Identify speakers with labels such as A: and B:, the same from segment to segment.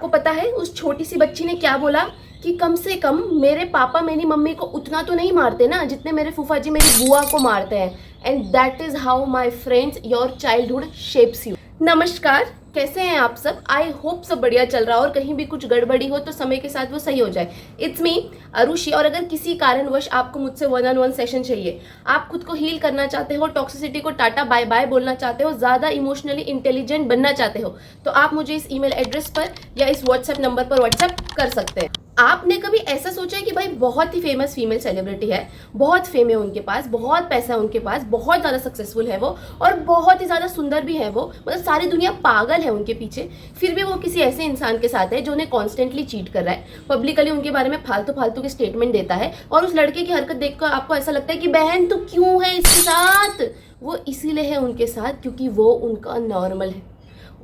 A: आपको पता है उस छोटी सी बच्ची ने क्या बोला कि कम से कम मेरे पापा मेरी मम्मी को उतना तो नहीं मारते ना जितने मेरे फूफा जी मेरी बुआ को मारते हैं। And that is how my friends your childhood shapes you. नमस्कार, कैसे हैं आप सब? आई होप सब बढ़िया चल रहा हो और कहीं भी कुछ गड़बड़ी हो तो समय के साथ वो सही हो जाए। It's me Arushi. और अगर किसी कारणवश आपको मुझसे 1-on-1 सेशन चाहिए, आप खुद को हील करना चाहते हो, टॉक्सिसिटी को टाटा बाय बाय बोलना चाहते हो, ज़्यादा इमोशनली इंटेलिजेंट बनना चाहते हो, तो आप मुझे इस ईमेल एड्रेस पर या इस व्हाट्सएप नंबर पर व्हाट्सएप कर सकते हैं। आपने कभी ऐसा सोचा है कि भाई बहुत ही फेमस फीमेल सेलिब्रिटी है, बहुत फेम है उनके पास, बहुत पैसा है उनके पास, बहुत ज़्यादा सक्सेसफुल है वो और बहुत ही ज़्यादा सुंदर भी है वो, मतलब सारी दुनिया पागल है उनके पीछे, फिर भी वो किसी ऐसे इंसान के साथ है जो उन्हें कॉन्स्टेंटली चीट कर रहा है, पब्लिकली उनके बारे में फालतू फालतू के स्टेटमेंट देता है और उस लड़के की हरकत देखकर आपको ऐसा लगता है कि बहन तू क्यों है इसके साथ? वो इसीलिए है उनके साथ क्योंकि वो उनका नॉर्मल है,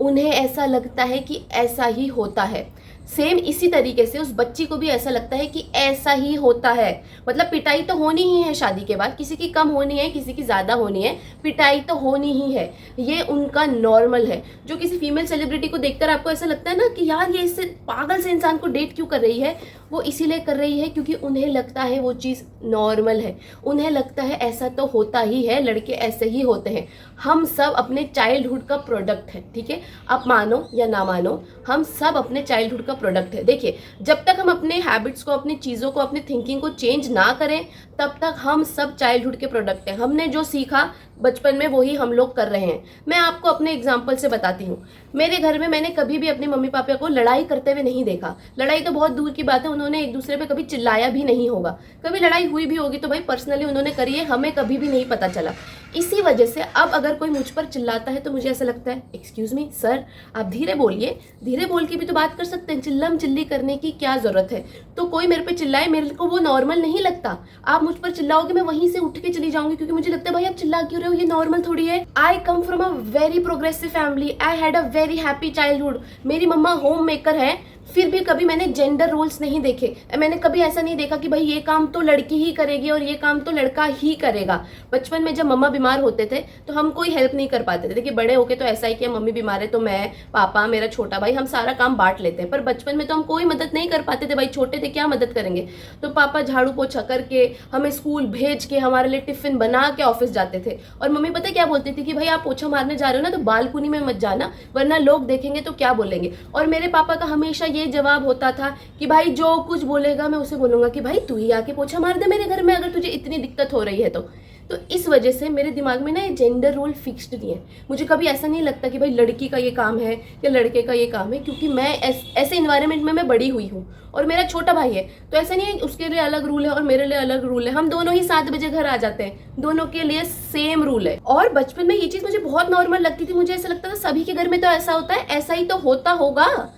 A: उन्हें ऐसा लगता है कि ऐसा ही होता है। सेम इसी तरीके से उस बच्ची को भी ऐसा लगता है कि ऐसा ही होता है, मतलब पिटाई तो होनी ही है शादी के बाद, किसी की कम होनी है किसी की ज़्यादा होनी है, पिटाई तो होनी ही है, ये उनका नॉर्मल है। जो किसी फीमेल सेलिब्रिटी को देखकर आपको ऐसा लगता है ना कि यार ये इससे पागल से इंसान को डेट क्यों कर रही है, वो इसीलिए कर रही है क्योंकि उन्हें लगता है वो चीज़ नॉर्मल है, उन्हें लगता है ऐसा तो होता ही है, लड़के ऐसे ही होते हैं। हम सब अपने चाइल्डहुड का प्रोडक्ट है, ठीक है, आप मानो या ना मानो, हम सब अपने चाइल्डहुड का प्रोडक्ट है। देखिए, जब तक हम अपने हैबिट्स को, अपनी चीज़ों को, अपनी थिंकिंग को चेंज ना करें तब तक हम सब चाइल्डहुड के प्रोडक्ट हैं। हमने जो सीखा बचपन में वही हम लोग कर रहे हैं। मैं आपको अपने एग्जाम्पल से बताती हूँ। मेरे घर में मैंने कभी भी अपने मम्मी पापा को लड़ाई करते हुए नहीं देखा। लड़ाई तो बहुत दूर की बात है, उन्होंने एक दूसरे पे कभी चिल्लाया भी नहीं होगा। कभी लड़ाई हुई भी होगी तो भाई पर्सनली उन्होंने करी है, हमें कभी भी नहीं पता चला। इसी वजह से अब अगर कोई मुझ पर चिल्लाता है तो मुझे ऐसा लगता है एक्सक्यूज मी सर, आप धीरे बोलिए, धीरे बोल के भी तो बात कर सकते हैं, चिल्लम चिल्ली करने की क्या जरूरत है? तो कोई मेरे पे चिल्लाए, मेरे को वो नॉर्मल नहीं लगता। आप मुझ पर चिल्लाओगे मैं वहीं से उठ के चली जाऊंगी क्योंकि मुझे लगता है भाई आप चिल्ला क्यों रहे हो, ये नॉर्मल थोड़ी है। I come from a very progressive family, I had a very happy childhood. मेरी मम्मा होम मेकर है, फिर भी कभी मैंने जेंडर रोल्स नहीं देखे। मैंने कभी ऐसा नहीं देखा कि भाई ये काम तो लड़की ही करेगी और ये काम तो लड़का ही करेगा। बचपन में जब मम्मा बीमार होते थे तो हम कोई हेल्प नहीं कर पाते थे। देखिए बड़े होके तो ऐसा ही कि मम्मी बीमार है तो मैं, पापा, मेरा छोटा भाई, हम सारा काम बांट लेते हैं, पर बचपन में तो हम कोई मदद नहीं कर पाते थे। भाई छोटे थे, क्या मदद करेंगे? तो पापा झाड़ू पोछा करके हमें स्कूल भेज के हमारे लिए टिफिन बना के ऑफिस जाते थे। और मम्मी पता क्या बोलती थी कि भाई आप पोछा मारने जा रहे हो ना तो बालकुनी में मत जाना वरना लोग देखेंगे तो क्या बोलेंगे। और मेरे पापा का हमेशा ये जवाब होता था कि भाई जो कुछ बोलेगा मैं उसे बोलूंगा कि भाई तू ही आके पोछा मार दे मेरे घर में अगर तुझे इतनी दिक्कत हो रही है तो इस वजह से मेरे दिमाग में ना ये जेंडर रोल फिक्स्ड नहीं है। मुझे कभी ऐसा नहीं लगता कि भाई लड़की का ये काम है या लड़के का ये काम है, क्योंकि मैं ऐसे इन्वायरमेंट में मैं बड़ी हुई हूँ। और मेरा छोटा भाई है तो ऐसा नहीं है उसके लिए अलग रूल है और मेरे लिए अलग रूल है, हम दोनों ही 7 बजे घर आ जाते हैं, दोनों के लिए सेम रूल है। और बचपन में ये चीज़ मुझे बहुत नॉर्मल लगती थी, मुझे ऐसा लगता था सभी के घर में तो ऐसा होता है, ऐसा ही तो होता होगा।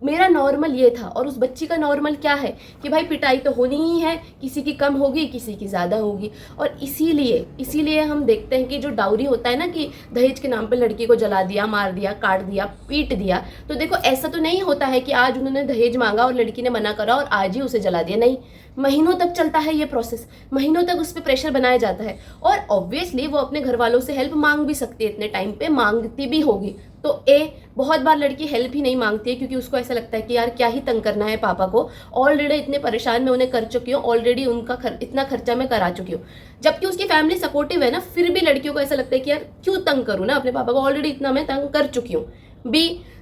A: मेरा नॉर्मल ये था। और उस बच्ची का नॉर्मल क्या है कि भाई पिटाई तो होनी ही है, किसी की कम होगी किसी की ज़्यादा होगी। और इसीलिए हम देखते हैं कि जो डाउरी होता है ना, कि दहेज के नाम पे लड़की को जला दिया, मार दिया, काट दिया, पीट दिया, तो देखो ऐसा तो नहीं होता है कि आज उन्होंने दहेज मांगा और लड़की ने मना करा और आज ही उसे जला दिया। नहीं, महीनों तक चलता है ये प्रोसेस, महीनों तक उस पर प्रेशर बनाया जाता है। और ऑब्वियसली वो अपने घर वालों से हेल्प मांग भी सकती है, इतने टाइम पे मांगती भी होगी। तो बहुत बार लड़की हेल्प ही नहीं मांगती है क्योंकि उसको ऐसा लगता है कि यार क्या ही तंग करना है पापा को, ऑलरेडी इतने परेशान मैं उन्हें कर चुकी हूँ, ऑलरेडी उनका इतना खर्चा मैं करा चुकी हूँ। जबकि उसकी फैमिली सपोर्टिव है ना, फिर भी लड़कियों को ऐसा लगता है कि यार क्यों तंग करूँ ना अपने पापा को, ऑलरेडी इतना मैं तंग कर चुकी हूँ।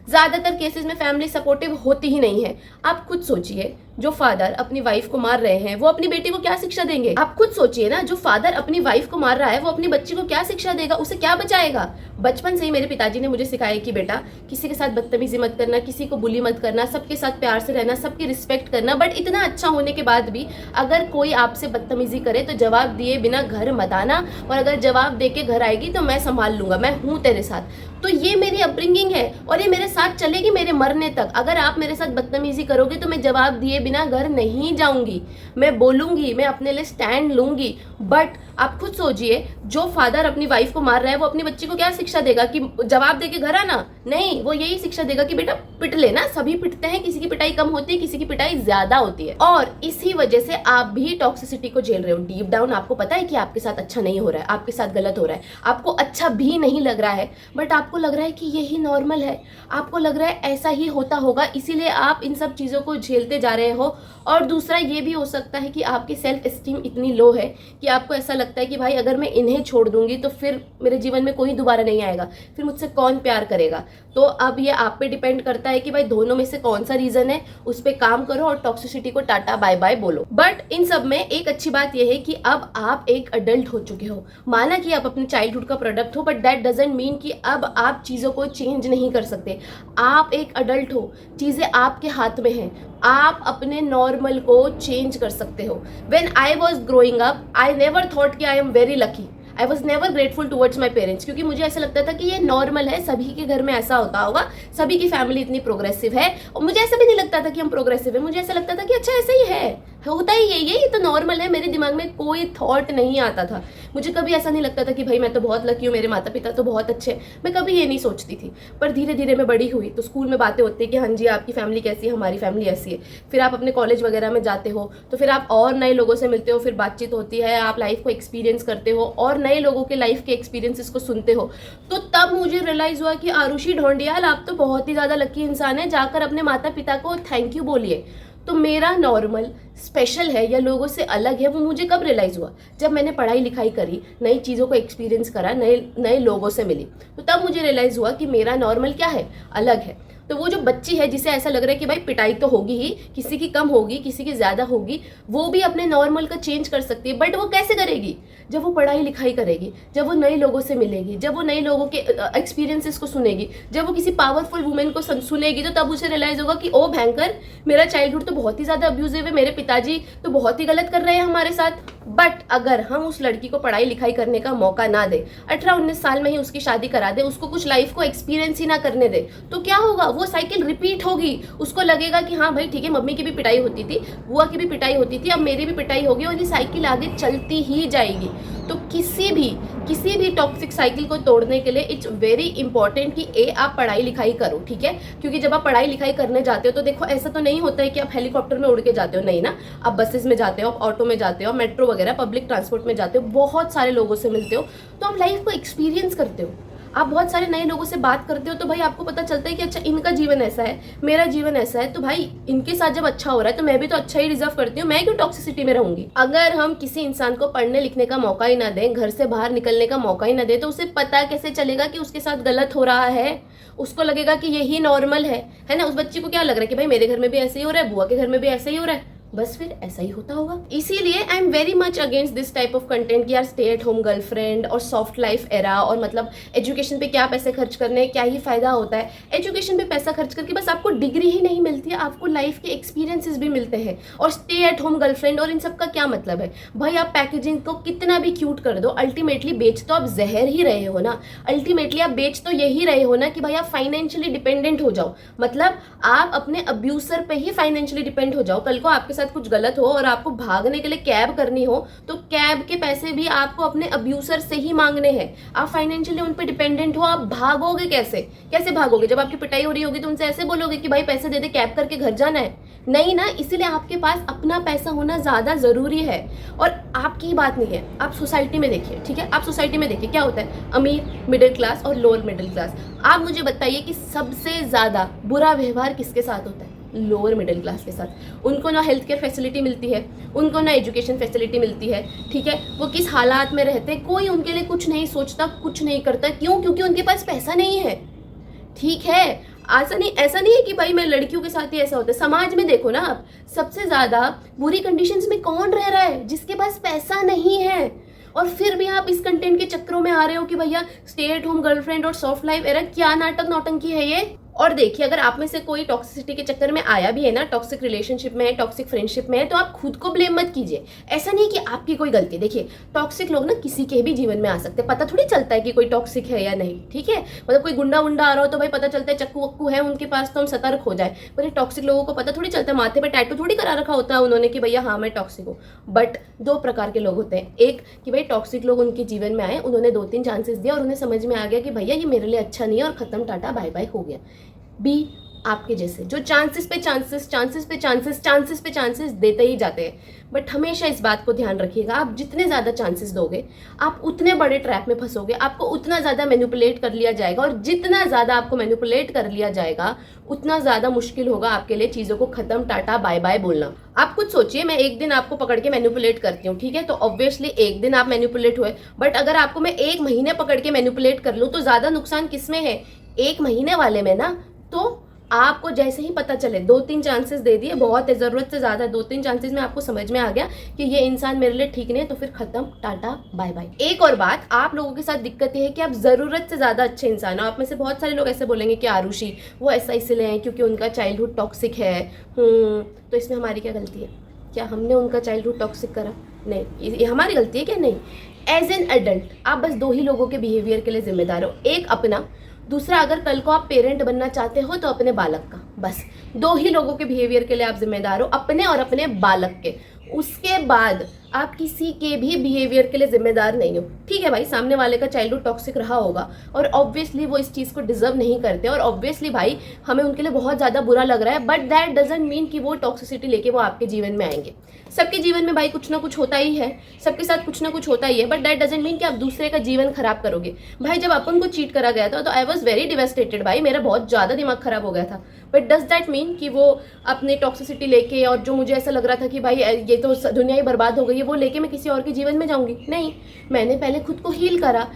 A: ज़्यादातर केसेस में फैमिली सपोर्टिव होती ही नहीं है। आप खुद सोचिए, जो फादर अपनी वाइफ को मार रहे हैं वो अपनी बेटी को क्या शिक्षा देंगे? आप खुद सोचिए ना, जो फादर अपनी वाइफ को मार रहा है वो अपनी बच्ची को क्या शिक्षा देगा, उसे क्या बचाएगा? बचपन से ही मेरे पिताजी ने मुझे सिखाया कि बेटा किसी के साथ बदतमीजी मत करना, किसी को बुली मत करना, सबके साथ प्यार से रहना, सबकी रिस्पेक्ट करना। बट इतना अच्छा होने के बाद भी अगर कोई आपसे बदतमीजी करे तो जवाब दिए बिना घर मत आना, और अगर जवाब दे के घर आएगी तो मैं संभाल लूंगा, मैं हूँ तेरे साथ। तो ये मेरी अपब्रिंगिंग है और ये मेरे साथ चलेगी मेरे मरने तक। अगर आप मेरे साथ बदतमीजी करोगे तो मैं जवाब दिए बिना घर नहीं जाऊंगी, मैं बोलूंगी, मैं अपने लिए स्टैंड लूंगी। बट आप खुद सोचिए, जो फादर अपनी वाइफ को मार रहा है वो अपनी बच्ची को क्या शिक्षा देगा कि जवाब दे के घर आना? नहीं, वो यही शिक्षा देगा कि बेटा पिट लेना। सभी पिटते हैं, किसी की पिटाई कम होती है, किसी की पिटाई ज्यादा होती है। और इसी वजह से आप भी टॉक्सिसिटी को झेल रहे हो। डीप डाउन आपको पता है कि आपके साथ अच्छा नहीं हो रहा है, आपके साथ गलत हो रहा है, आपको अच्छा भी नहीं लग रहा है, बट आपको लग रहा है कि यही नॉर्मल है, आपको लग रहा है ऐसा ही होता होगा, इसीलिए आप इन सब चीजों को झेलते जा रहे हो। और दूसरा ये भी हो सकता है कि आपकी सेल्फ एस्टीम इतनी लो है कि आपको ऐसा लगता है कि भाई अगर मैं इन्हें छोड़ दूंगी तो फिर मेरे जीवन में कोई दोबारा नहीं आएगा, फिर मुझसे कौन प्यार करेगा। तो अब ये आप पे डिपेंड करता है कि भाई दोनों में से कौन सा रीजन है, उस पर काम करो और टॉक्सिसिटी को टाटा बाय बाय बोलो। बट इन सब में एक अच्छी बात यह है कि अब आप एक अडल्ट हो चुके हो। माना कि आप अपने चाइल्डहुड का प्रोडक्ट हो, बट दैट डजंट मीन कि अब आप चीजों को चेंज नहीं कर सकते। आप एक अडल्ट हो, चीजें आपके हाथ में हैं, आप अपने नॉर्मल को चेंज कर सकते हो। When I was growing up I never thought कि I am very lucky, I was never grateful towards my parents, क्योंकि मुझे ऐसा लगता था कि ये नॉर्मल है, सभी के घर में ऐसा होता होगा, सभी की फैमिली इतनी प्रोग्रेसिव है। और मुझे ऐसा भी नहीं लगता था कि हम प्रोग्रेसिव है, मुझे ऐसा लगता था कि अच्छा ऐसा ही है, होता ही ये तो नॉर्मल है। मेरे दिमाग में कोई थॉट नहीं आता था, मुझे कभी ऐसा नहीं लगता था कि भाई मैं तो बहुत लकी हूँ, मेरे माता पिता तो बहुत अच्छे, मैं कभी ये नहीं सोचती थी। पर धीरे धीरे मैं बड़ी हुई तो स्कूल में बातें होती है कि हाँ जी आपकी फैमिली कैसी है, हमारी फैमिली ऐसी है। फिर आप अपने कॉलेज वगैरह में जाते हो तो फिर आप और नए लोगों से मिलते हो, फिर बातचीत होती है, आप लाइफ को एक्सपीरियंस करते हो और नए लोगों के लाइफ के एक्सपीरियंसेस को सुनते हो। तो तब मुझे रियलाइज हुआ कि आरुषि ढोंडियाल आप तो बहुत ही ज्यादा लकी इंसान है, जाकर अपने माता पिता को थैंक यू बोलिए। तो मेरा नॉर्मल स्पेशल है या लोगों से अलग है, वो मुझे कब रियलाइज हुआ? जब मैंने पढ़ाई लिखाई करी, नई चीज़ों को एक्सपीरियंस करा, नए लोगों से मिली, तो तब मुझे रियलाइज हुआ कि मेरा नॉर्मल क्या है, अलग है। तो वो जो बच्ची है जिसे ऐसा लग रहा है कि भाई पिटाई तो होगी ही, किसी की कम होगी, किसी की ज्यादा होगी, वो भी अपने नॉर्मल का चेंज कर सकती है। बट वो कैसे करेगी? जब वो पढ़ाई लिखाई करेगी, जब वो नए लोगों से मिलेगी, जब वो नए लोगों के एक्सपीरियंसेस को सुनेगी, जब वो किसी पावरफुल वुमेन को सुनेगी, तो तब उसे रियलाइज होगा कि ओ भयंकर, मेरा चाइल्डहुड तो बहुत ही ज्यादा अब्यूजिव है, मेरे पिताजी तो बहुत ही गलत कर रहे हैं हमारे साथ। बट अगर हम उस लड़की को पढ़ाई लिखाई करने का मौका ना दे, 18-19 साल में ही उसकी शादी करा दे, उसको कुछ लाइफ को एक्सपीरियंस ही ना करने दे, तो क्या होगा? वो साइकिल रिपीट होगी। उसको लगेगा कि हाँ भाई ठीक है, मम्मी की भी पिटाई होती थी, बुआ की भी पिटाई होती थी, अब मेरी भी पिटाई होगी, और ये साइकिल आगे चलती ही जाएगी। तो किसी भी टॉक्सिक साइकिल को तोड़ने के लिए इट्स वेरी इंपॉर्टेंट कि आप पढ़ाई लिखाई करो, ठीक है? क्योंकि जब आप पढ़ाई लिखाई करने जाते हो तो देखो ऐसा तो नहीं होता है कि आप हेलीकॉप्टर में उड़ के जाते हो, नहीं ना। आप बसेस में जाते हो, ऑटो में जाते हो, मेट्रो वगैरह पब्लिक ट्रांसपोर्ट में जाते हो, बहुत सारे लोगों से मिलते हो, तो आप लाइफ को एक्सपीरियंस करते हो, आप बहुत सारे नए लोगों से बात करते हो, तो भाई आपको पता चलता है कि अच्छा इनका जीवन ऐसा है, मेरा जीवन ऐसा है, तो भाई इनके साथ जब अच्छा हो रहा है तो मैं भी तो अच्छा ही डिजर्व करती हूँ, मैं क्यों टॉक्सिसिटी में रहूंगी? अगर हम किसी इंसान को पढ़ने लिखने का मौका ही ना दें, घर से बाहर निकलने का मौका ही ना दें, तो उसे पता कैसे चलेगा कि उसके साथ गलत हो रहा है? उसको लगेगा कि यही नॉर्मल है ना। उस बच्ची को क्या लग रहा है कि भाई मेरे घर में भी ऐसे ही हो रहा है, बुआ के घर में भी ऐसे ही हो रहा है, बस फिर ऐसा ही होता होगा। इसीलिए आई am very much against this type of content कि यार स्टे एट होम गर्लफ्रेंड और सॉफ्ट लाइफ एरा, और मतलब एजुकेशन पे क्या पैसे खर्च करने, क्या ही फायदा होता है? एजुकेशन पे पैसा खर्च करके बस आपको डिग्री ही नहीं मिलती है, आपको लाइफ के एक्सपीरियंसेस भी मिलते हैं। और स्टे एट होम गर्लफ्रेंड और इन सब का क्या मतलब है? भाई आप पैकेजिंग को कितना भी क्यूट कर दो, अल्टीमेटली बेच तो आप जहर ही रहे हो ना। अल्टीमेटली आप बेच तो यही रहे हो ना कि भाई आप फाइनेंशियली डिपेंडेंट हो जाओ, मतलब आप अपने अब्यूसर पे ही फाइनेंशियली डिपेंड हो जाओ। कल को आपके साथ कुछ गलत हो और आपको भागने के लिए कैब करनी हो, तो कैब के पैसे भी आपको अपने अब्यूसर से ही मांगने हैं। आप फाइनेंशियली उन पे डिपेंडेंट हो, आप भागोगे कैसे भागोगे? जब आपकी पिटाई हो रही होगी तो उनसे ऐसे बोलोगे कि भाई पैसे दे दे, कैब करके घर जाना है? नहीं ना। इसीलिए आपके पास अपना पैसा होना ज्यादा जरूरी है। और आपकी बात नहीं है, आप सोसाइटी में देखिए, ठीक है? आप सोसाइटी में देखिए क्या होता है, अमीर, मिडिल क्लास और लोअर मिडिल क्लास। आप मुझे बताइए कि सबसे ज्यादा बुरा व्यवहार किसके साथ होता है? लोअर मिडिल क्लास के साथ। उनको ना हेल्थ केयर फैसिलिटी मिलती है, उनको ना एजुकेशन फैसिलिटी मिलती है, ठीक है? वो किस हालात में रहते हैं, कोई उनके लिए कुछ नहीं सोचता, कुछ नहीं करता। क्यों? क्योंकि उनके पास पैसा नहीं है, ठीक है? ऐसा नहीं है कि भाई मैं लड़कियों के साथ ही ऐसा होता है। समाज में देखो ना आप, सबसे ज्यादा बुरी कंडीशंस में कौन रह रहा है? जिसके पास पैसा नहीं है। और फिर भी आप इस कंटेंट के चक्करों में आ रहे हो कि भैया स्टे एट होम गर्लफ्रेंड और सॉफ्ट लाइफ एरा। क्या नाटक नौटंकी है ये? और देखिए, अगर आप में से कोई टॉक्सिसिटी के चक्कर में आया भी है ना, टॉक्सिक रिलेशनशिप में है, टॉक्सिक फ्रेंडशिप में है, तो आप खुद को ब्लेम मत कीजिए। ऐसा नहीं कि आपकी कोई गलती। देखिए, टॉक्सिक लोग ना किसी के भी जीवन में आ सकते हैं, पता थोड़ी चलता है कि कोई टॉक्सिक है या नहीं, ठीक है। मतलब कोई गुंडा वुंडा आ रहा हो तो भाई पता चलता है चक्कू वक्कू है उनके पास तो हम सतर्क हो जाए, पर ये टॉक्सिक लोगों को पता थोड़ी चलता है, माथे पर टैटू थोड़ी करा रखा होता है उन्होंने कि भैया हाँ मैं टॉक्सिक हूँ। बट दो प्रकार के लोग होते हैं, एक कि भाई टॉक्सिक लोग उनके जीवन में आए, उन्होंने 2-3 चांसेस दिया और उन्हें समझ में आ गया कि भैया ये मेरे लिए अच्छा नहीं है और खत्म, टाटा बाय बाय हो गया। बी, आपके जैसे जो चांसेस पे चांसेस देते ही जाते हैं। बट हमेशा इस बात को ध्यान रखिएगा, आप जितने ज़्यादा चांसेस दोगे आप उतने बड़े ट्रैप में फंसोगे, आपको उतना ज़्यादा मैनिपुलेट कर लिया जाएगा, और जितना ज़्यादा आपको मैनिपुलेट कर लिया जाएगा उतना ज़्यादा मुश्किल होगा आपके लिए चीज़ों को खत्म, टाटा बाय बाय बोलना। आप खुद सोचिए, मैं एक दिन आपको पकड़ के मैनिपुलेट करती हूँ, ठीक है, तो ऑब्वियसली एक दिन आप मैनिपुलेट हुए, बट अगर आपको मैं 1 महीने पकड़ के मैनिपुलेट कर लूँ तो ज़्यादा नुकसान किसमें है? 1 महीने वाले में ना। तो आपको जैसे ही पता चले, 2-3 चांसेस दे दिए, बहुत है, ज़रूरत से ज़्यादा 2-3 चांसेस में आपको समझ में आ गया कि ये इंसान मेरे लिए ठीक नहीं है, तो फिर खत्म, टाटा बाय बाय। एक और बात, आप लोगों के साथ दिक्कत ये है कि आप ज़रूरत से ज़्यादा अच्छे इंसान हो। आप में से बहुत सारे लोग ऐसे बोलेंगे कि आरुषि वो ऐसा इसलिए है क्योंकि उनका चाइल्डहुड टॉक्सिक है। तो इसमें हमारी क्या गलती है? क्या हमने उनका चाइल्डहुड टॉक्सिक करा? नहीं, ये हमारी गलती है क्या? नहीं। एज एन एडल्ट आप बस 2 ही लोगों के बिहेवियर के लिए जिम्मेदार हो, एक अपना, दूसरा अगर कल को आप पेरेंट बनना चाहते हो तो अपने बालक का। बस 2 ही लोगों के बिहेवियर के लिए आप जिम्मेदार हो, अपने और अपने बालक के। उसके बाद आप किसी के भी बिहेवियर के लिए जिम्मेदार नहीं हो। ठीक है भाई, सामने वाले का चाइल्डहुड टॉक्सिक रहा होगा और ऑब्वियसली वो इस चीज़ को डिजर्व नहीं करते, और ऑब्वियसली भाई हमें उनके लिए बहुत ज़्यादा बुरा लग रहा है, बट दैट डजंट मीन कि वो टॉक्सिसिटी लेके वो आपके जीवन में आएंगे। सबके जीवन में भाई कुछ ना कुछ होता ही है, सबके साथ कुछ ना कुछ होता ही है, बट दैट डजंट मीन कि आप दूसरे का जीवन खराब करोगे। भाई जब अपन को चीट करा गया था तो आई वॉज वेरी डिवेस्टेटेड भाई, मेरा बहुत ज़्यादा दिमाग खराब हो गया था, बट डज दैट मीन कि वो अपने टॉक्सिसिटी लेके, और जो मुझे ऐसा लग रहा था कि भाई ये तो दुनिया ही बर्बाद हो गई है, वो लेके मैं किसी और के जीवन में जाऊंगी? नहीं, मैंने पहले खुद को हील करा,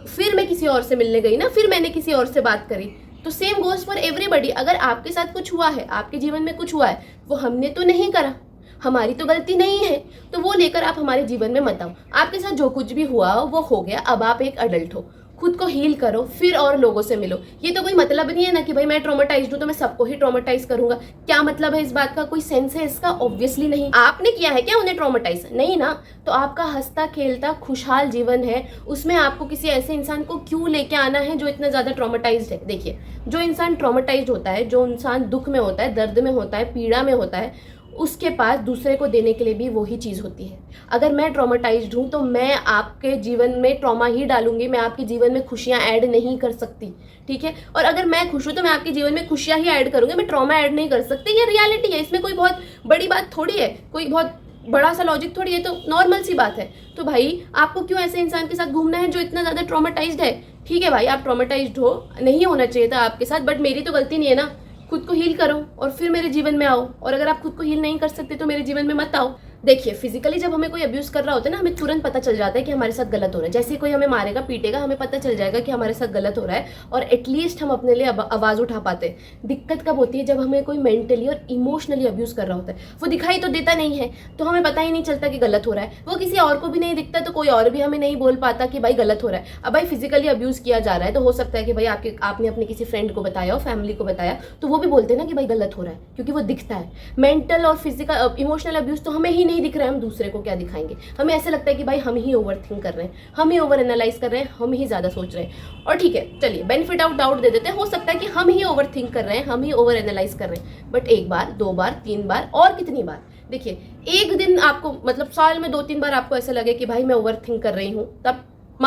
A: फिर मैं किसी और से मिलने गई ना, फिर मैंने किसी और से बात करी। तो सेम गोज फॉर एवरीबडी। अगर आपके साथ कुछ हुआ है, आपके जीवन में कुछ हुआ है, वो हमने तो नहीं करा, हमारी तो गलती नहीं है, तो वो लेकर आप हमारे जीवन में मत आओ। आपके साथ जो कुछ भी हुआ वो हो गया, अब आप एक अडल्ट हो, खुद को हील करो, फिर और लोगों से मिलो। ये तो कोई मतलब नहीं है ना कि भाई मैं ट्रॉमेटाइज्ड हूं तो मैं सबको ही ट्रॉमेटाइज करूंगा। क्या मतलब है इस बात का? कोई सेंस है इसका? ऑब्वियसली नहीं। आपने किया है क्या उन्हें ट्रॉमेटाइज? नहीं ना। तो आपका हंसता खेलता खुशहाल जीवन है, उसमें आपको किसी ऐसे इंसान को क्यों लेके आना है जो इतना ज्यादा ट्रॉमेटाइज्ड है? देखिए, जो इंसान ट्रॉमेटाइज्ड होता है, जो इंसान दुख में होता है, दर्द में होता है, पीड़ा में होता है, उसके पास दूसरे को देने के लिए भी वही चीज़ होती है। अगर मैं ट्रॉमेटाइज्ड हूँ तो मैं आपके जीवन में ट्रॉमा ही डालूंगी, मैं आपके जीवन में खुशियाँ ऐड नहीं कर सकती, ठीक है। और अगर मैं खुश हूँ तो मैं आपके जीवन में खुशियाँ ही ऐड करूँगी, मैं ट्रॉमा ऐड नहीं कर सकती। ये रियलिटी है, इसमें कोई बहुत बड़ी बात थोड़ी है, कोई बहुत बड़ा सा लॉजिक थोड़ी है, तो नॉर्मल सी बात है। तो भाई आपको क्यों ऐसे इंसान के साथ घूमना है जो इतना ज़्यादा ट्रॉमेटाइज्ड है? ठीक है भाई, आप ट्रॉमेटाइज्ड हो, नहीं होना चाहिए था आपके साथ, बट मेरी तो गलती नहीं है ना। खुद को हील करो और फिर मेरे जीवन में आओ, और अगर आप खुद को हील नहीं कर सकते तो मेरे जीवन में मत आओ। देखिए, फिजिकली जब हमें कोई अब्यूज कर रहा होता है ना, हमें तुरंत पता चल जाता है कि हमारे साथ गलत हो रहा है। जैसे ही कोई हमें मारेगा पीटेगा, हमें पता चल जाएगा कि हमारे साथ गलत हो रहा है, और एटलीस्ट हम अपने लिए आवाज़ उठा पाते हैं। दिक्कत कब होती है? जब हमें कोई मेंटली और इमोशनली अब्यूज कर रहा होता है। वो दिखाई तो देता नहीं है, तो हमें पता ही नहीं चलता कि गलत हो रहा है। वो किसी और को भी नहीं दिखता, तो कोई और भी हमें नहीं बोल पाता कि भाई गलत हो रहा है। अब भाई फिजिकली अब्यूज किया जा रहा है, तो हो सकता है कि भाई आपने अपने किसी फ्रेंड को बताया हो, फैमिली को बताया, तो वो भी बोलते हैं ना कि भाई गलत हो रहा है, क्योंकि वो दिखता है। मेंटल और फिजिकल इमोशनल अब्यूज तो हमें ही नहीं दिख रहा है, हम दूसरे को क्या दिखाएंगे? हमें ऐसा लगता है कि भाई हम ही ओवर थिंक कर रहे हैं, हम ही ओवर एनालाइज कर रहे हैं, हम ही ज्यादा सोच रहे हैं। और ठीक है, चलिए बेनिफिट ऑफ डाउट दे देते हैं, हो सकता है कि हम ही ओवर थिंक कर रहे हैं, हम ही ओवर एनालाइज कर रहे हैं, बट 1 बार 2 बार 3 बार और कितनी बार? देखिए, एक दिन आपको, मतलब साल में 2-3 बार आपको ऐसा लगे कि भाई मैं ओवर थिंक कर रही हूँ, तब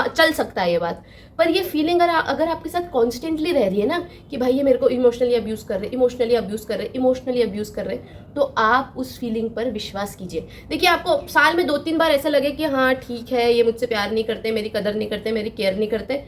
A: चल सकता है ये बात। पर ये फीलिंग अगर आपके साथ कॉन्स्टेंटली रह रही है ना कि भाई ये मेरे को इमोशनली अब्यूज कर रहे, इमोशनली अब्यूज कर रहे, इमोशनली अब्यूज कर रहे, तो आप उस फीलिंग पर विश्वास कीजिए। देखिए, आपको साल में 2-3 बार ऐसा लगे कि हाँ ठीक है, ये मुझसे प्यार नहीं करते, मेरी कदर नहीं करते, मेरी केयर नहीं करते,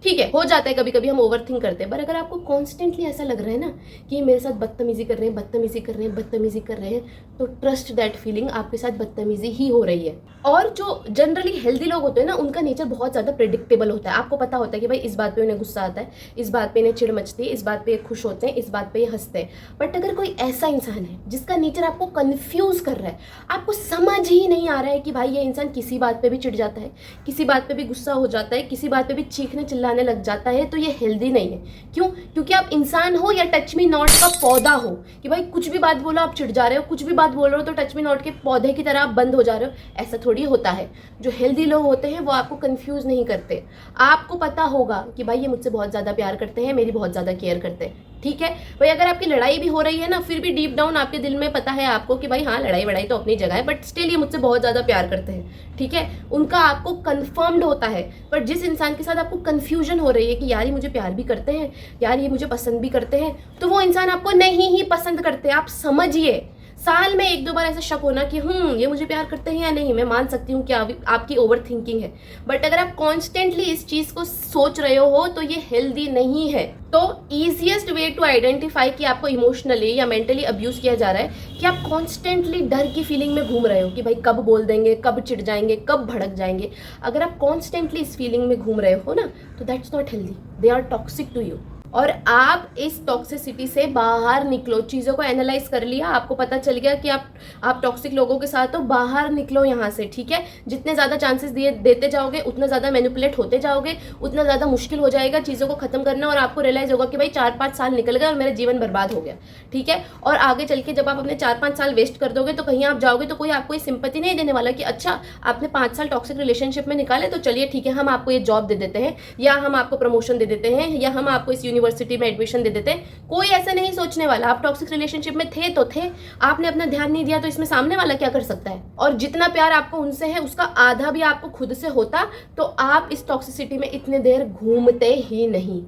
A: ठीक है, हो जाता है कभी कभी, हम ओवर थिंक करते हैं। पर अगर आपको कॉन्स्टेंटली ऐसा लग रहा है ना कि ये मेरे साथ बदतमीजी कर रहे हैं, बदतमीजी कर रहे हैं, बदतमीजी कर रहे हैं, तो ट्रस्ट दैट फीलिंग, आपके साथ बदतमीजी ही हो रही है। और जो जनरली हेल्दी लोग होते हैं ना, उनका नेचर बहुत ज़्यादा प्रेडिक्टेबल होता है। आपको पता होता है कि भाई इस बात पे उन्हें गुस्सा आता है, इस बात पे इन्हें चिढ़ मचती है, इस बात पे ये खुश होते हैं, इस बात पे ये हंसते हैं। बट अगर कोई ऐसा इंसान है जिसका नेचर आपको कन्फ्यूज कर रहा है, आपको समझ ही नहीं आ रहा है कि भाई ये इंसान किसी बात पे भी चिढ़ जाता है, किसी बात पे भी गुस्सा हो जाता है, किसी बात पे भी चीखने चिल्लाने चिल्लाने लग जाता है तो ये हेल्दी नहीं है। क्यों? क्योंकि आप इंसान हो या टच मी नॉट का पौधा हो, कि भाई कुछ भी बात बोलो आप चिढ़ जा रहे हो, कुछ भी बात बोल रहे हो तो टच मी नॉट के पौधे की तरह आप बंद हो जा रहे हो। ऐसा थोड़ी होता है। जो हेल्दी लोग होते हैं वो आपको कंफ्यूज नहीं करते। आपको पता होगा कि भाई ये मुझसे बहुत ज़्यादा प्यार करते हैं, मेरी बहुत ज़्यादा केयर करते हैं, ठीक है भाई। अगर आपकी लड़ाई भी हो रही है ना, फिर भी डीप डाउन आपके दिल में पता है आपको कि भाई हाँ लड़ाई वड़ाई तो अपनी जगह है, बट स्टिल ये मुझसे बहुत ज़्यादा प्यार करते हैं, ठीक है। उनका आपको कंफर्म्ड होता है। पर जिस इंसान के साथ आपको कंफ्यूजन हो रही है कि यार ये मुझे प्यार भी करते हैं, यार ये मुझे पसंद भी करते हैं, तो वो इंसान आपको नहीं ही पसंद करते। आप समझिए, साल में 1-2 बार ऐसा शक होना कि ये मुझे प्यार करते हैं या नहीं, मैं मान सकती हूँ कि आपकी ओवर थिंकिंग है। बट अगर आप कॉन्स्टेंटली इस चीज़ को सोच रहे हो तो ये हेल्दी नहीं है। तो ईजिएस्ट वे टू आइडेंटिफाई कि आपको इमोशनली या मेंटली अब्यूज किया जा रहा है कि आप कॉन्स्टेंटली डर की फीलिंग में घूम रहे हो कि भाई कब बोल देंगे, कब चिढ़ जाएंगे, कब भड़क जाएंगे। अगर आप कॉन्स्टेंटली इस फीलिंग में घूम रहे हो ना, तो that's not healthy, they are toxic to you. और आप इस टॉक्सिसिटी से बाहर निकलो। चीज़ों को एनालाइज कर लिया, आपको पता चल गया कि आप टॉक्सिक लोगों के साथ, तो बाहर निकलो यहाँ से, ठीक है। जितने ज़्यादा चांसेस देते जाओगे उतना ज़्यादा मैनिपुलेट होते जाओगे, उतना ज़्यादा मुश्किल हो जाएगा चीज़ों को ख़त्म करना। और आपको रियलाइज़ होगा कि भाई 4-5 साल निकल गए और मेरा जीवन बर्बाद हो गया, ठीक है। और आगे चल के जब आप अपने 4-5 साल वेस्ट कर दोगे तो कहीं आप जाओगे तो कोई आपको ये सिंपैथी नहीं देने वाला कि अच्छा आपने 5 साल टॉक्सिक रिलेशनशिप में निकाले तो चलिए ठीक है, हम आपको ये जॉब दे देते हैं, या हम आपको प्रमोशन दे देते हैं, या हम आपको इस यूनिवर्सिटी में एडमिशन दे देते हैं। कोई ऐसा नहीं सोचने वाला। आप टॉक्सिक रिलेशनशिप में थे तो थे, आपने अपना ध्यान नहीं दिया तो इसमें सामने वाला क्या कर सकता है। और जितना प्यार आपको उनसे है उसका आधा भी आपको खुद से होता तो आप इस टॉक्सिसिटी में इतने देर घूमते ही नहीं।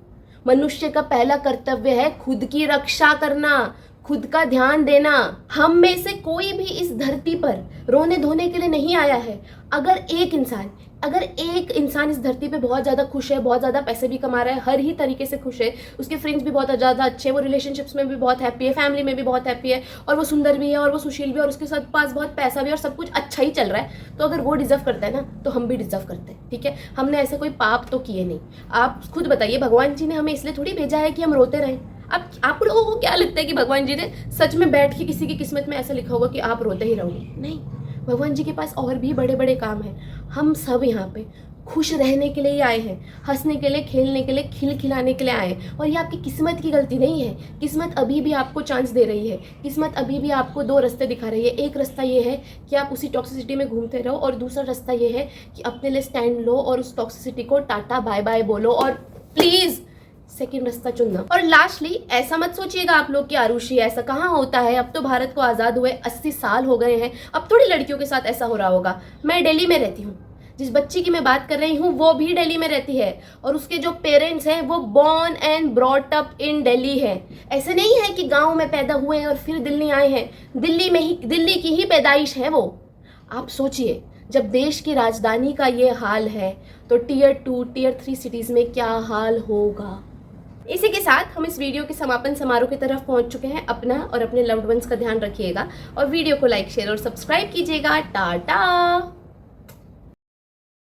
A: मनुष्य का पहला कर्तव्य है खुद की रक्षा करना, खुद का ध्यान देना। हम में से कोई भी इस धरती पर रोने धोने के लिए नहीं आया है। अगर एक इंसान इस धरती पे बहुत ज़्यादा खुश है, बहुत ज़्यादा पैसे भी कमा रहा है, हर ही तरीके से खुश है, उसके फ्रेंड्स भी बहुत ज़्यादा अच्छे हैं, वो रिलेशनशिप्स में भी बहुत हैप्पी है, फैमिली में भी बहुत हैप्पी है, और वो सुंदर भी है, और वो सुशील भी है, और उसके साथ पास बहुत पैसा भी और सब कुछ अच्छा ही चल रहा है, तो अगर वो डिजर्व करता है ना तो हम भी डिजर्व करते हैं, ठीक है। हमने ऐसे कोई पाप तो किए नहीं। आप खुद बताइए, भगवान जी ने हमें इसलिए थोड़ी भेजा है कि हम रोते रहें। अब आप लोगों को क्या लगता है कि भगवान जी ने सच में बैठ के किसी की किस्मत में ऐसा लिखा होगा कि आप रोते ही रहोगे? नहीं, भगवान जी के पास और भी बड़े बड़े काम हैं। हम सब यहाँ पे खुश रहने के लिए ही आए हैं, हंसने के लिए, खेलने के लिए, खिलाने के लिए आए हैं। और ये आपकी किस्मत की गलती नहीं है। किस्मत अभी भी आपको चांस दे रही है। किस्मत अभी भी आपको 2 रास्ते दिखा रही है। एक रास्ता ये है कि आप उसी टॉक्सिसिटी में घूमते रहो, और दूसरा रास्ता ये है कि अपने लिए स्टैंड लो और उस टॉक्सिसिटी को टाटा बाय बाय बोलो, और प्लीज़ सेकेंड रास्ता चुनना। और लास्टली, ऐसा मत सोचिएगा आप लोग कि आरुषि ऐसा कहाँ होता है, अब तो भारत को आज़ाद हुए 80 साल हो गए हैं, अब थोड़ी लड़कियों के साथ ऐसा हो रहा होगा। मैं दिल्ली में रहती हूँ, जिस बच्ची की मैं बात कर रही हूँ वो भी दिल्ली में रहती है, और उसके जो पेरेंट्स हैं वो born and brought up in Delhi है। ऐसे नहीं है कि गाँव में पैदा हुए हैं और फिर दिल्ली आए हैं, दिल्ली की ही पैदाइश है वो। आप सोचिए, जब देश की राजधानी का ये हाल है तो टियर 2, टियर 3 सिटीज़ में क्या हाल होगा। इसी के साथ हम इस वीडियो के समापन समारोह की तरफ पहुंच चुके हैं। अपना और अपने लव्ड वंस का ध्यान रखिएगा, और वीडियो को लाइक, शेयर और सब्सक्राइब कीजिएगा। टाटा।